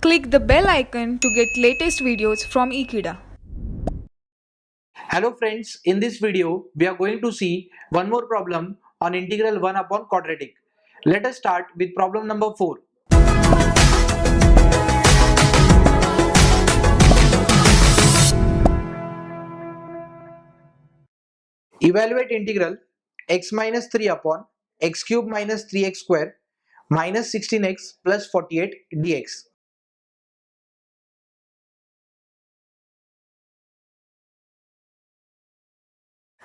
Click the bell icon to get latest videos from Ekeeda. Hello friends, in this video we are going to see one more problem on integral 1 upon quadratic. Let us start with problem number 4. Evaluate integral x minus 3 upon x cube minus 3x square minus 16x plus 48 dx.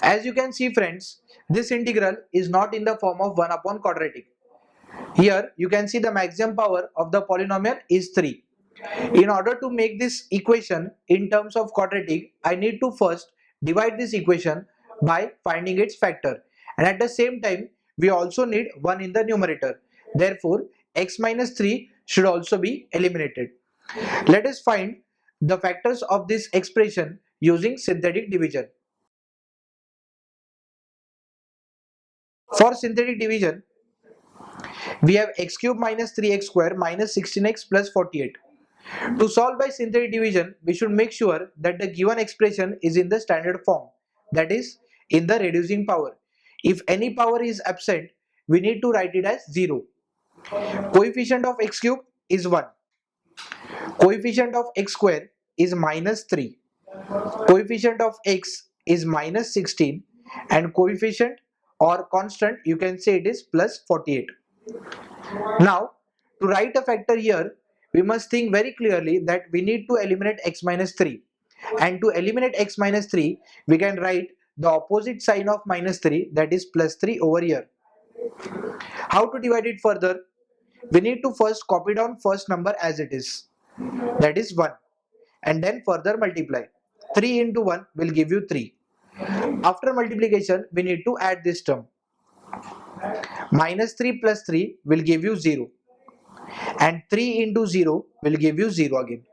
As you can see friends, this integral is not in the form of 1 upon quadratic. Here you can see the maximum power of the polynomial is 3. In order to make this equation in terms of quadratic, I need to first divide this equation by finding its factor, and at the same time we also need 1 in the numerator. Therefore x minus 3 should also be eliminated. Let us find the factors of this expression using synthetic division. For synthetic division, we have x cube minus 3x square minus 16x plus 48. To solve by synthetic division, we should make sure that the given expression is in the standard form, that is, in the reducing power. If any power is absent, we need to write it as 0. Coefficient of x cube is 1. Coefficient of x square is minus 3. Coefficient of x is minus 16, and coefficient or constant, you can say it is plus 48. Now, to write a factor here, we must think very clearly that we need to eliminate x minus 3. And to eliminate x minus 3, we can write the opposite sign of minus 3, that is plus 3 over here. How to divide it further? We need to first copy down first number as it is, that is 1, and then further multiply. 3 into 1 will give you 3. After multiplication, we need to add this term. Minus 3 plus 3 will give you 0. And 3 into 0 will give you 0 again.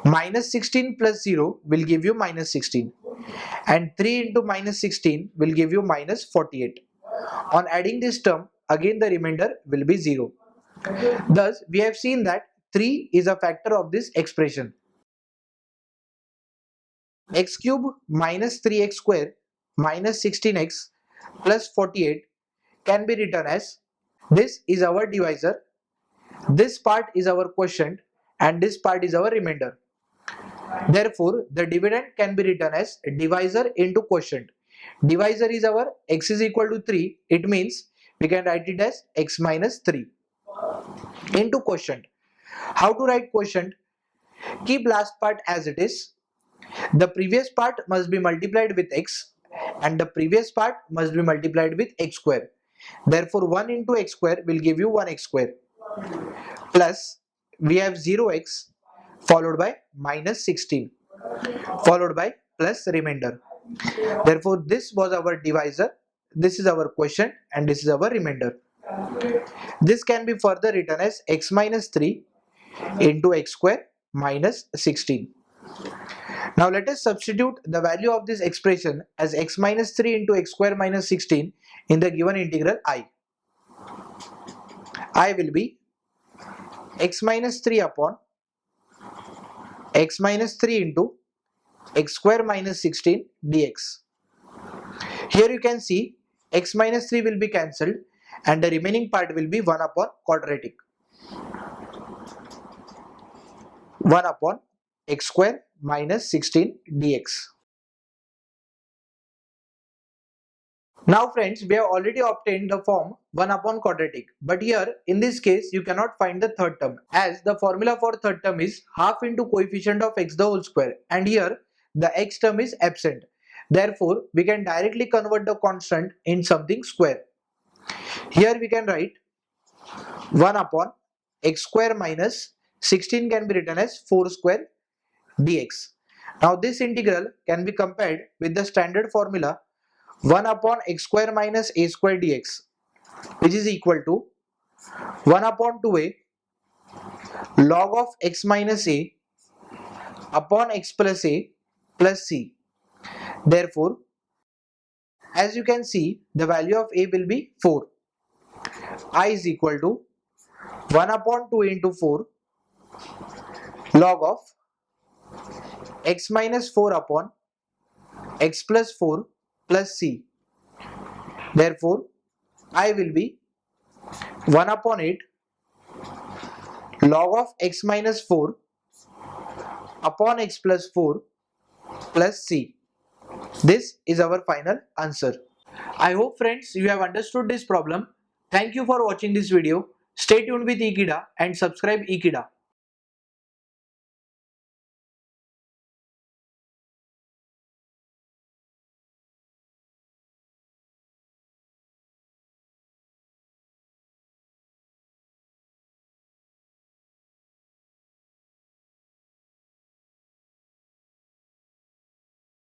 Minus 16 plus 0 will give you minus 16. And 3 into minus 16 will give you minus 48. On adding this term, again the remainder will be 0. Thus, we have seen that 3 is a factor of this expression. X cube minus 3x square minus 16x plus 48 can be written as, this is our divisor, this part is our quotient, and this part is our remainder. Therefore, the dividend can be written as divisor into quotient. Divisor is our x is equal to 3, it means we can write it as x minus 3 into quotient. How to write quotient? Keep last part as it is. The previous part must be multiplied with x, and the previous part must be multiplied with x square. Therefore 1 into x square will give you 1x square, plus we have 0x followed by minus 16 followed by plus remainder. Therefore this was our divisor, this is our quotient, and this is our remainder. This can be further written as x minus 3 into x square minus 16. Now let us substitute the value of this expression as x minus 3 into x square minus 16 in the given integral I. I will be x minus 3 upon x minus 3 into x square minus 16 dx. Here you can see x minus 3 will be cancelled and the remaining part will be 1 upon quadratic. 1 upon x square minus 16 dx. Now friends, we have already obtained the form 1 upon quadratic, but here in this case you cannot find the third term, as the formula for third term is half into coefficient of x the whole square, and here the x term is absent. Therefore we can directly convert the constant in something square. Here we can write 1 upon x square minus 16 can be written as 4 square dx. Now this integral can be compared with the standard formula 1 upon x square minus a square dx, which is equal to 1 upon 2a log of x minus a upon x plus a plus c. Therefore, as you can see, the value of a will be 4. I is equal to 1 upon 2 into 4 log of x minus 4 upon x plus 4 plus c. Therefore, I will be 1 upon 8 log of x minus 4 upon x plus 4 plus c. This is our final answer. I hope friends you have understood this problem. Thank you for watching this video. Stay tuned with Ekeeda and subscribe Ekeeda.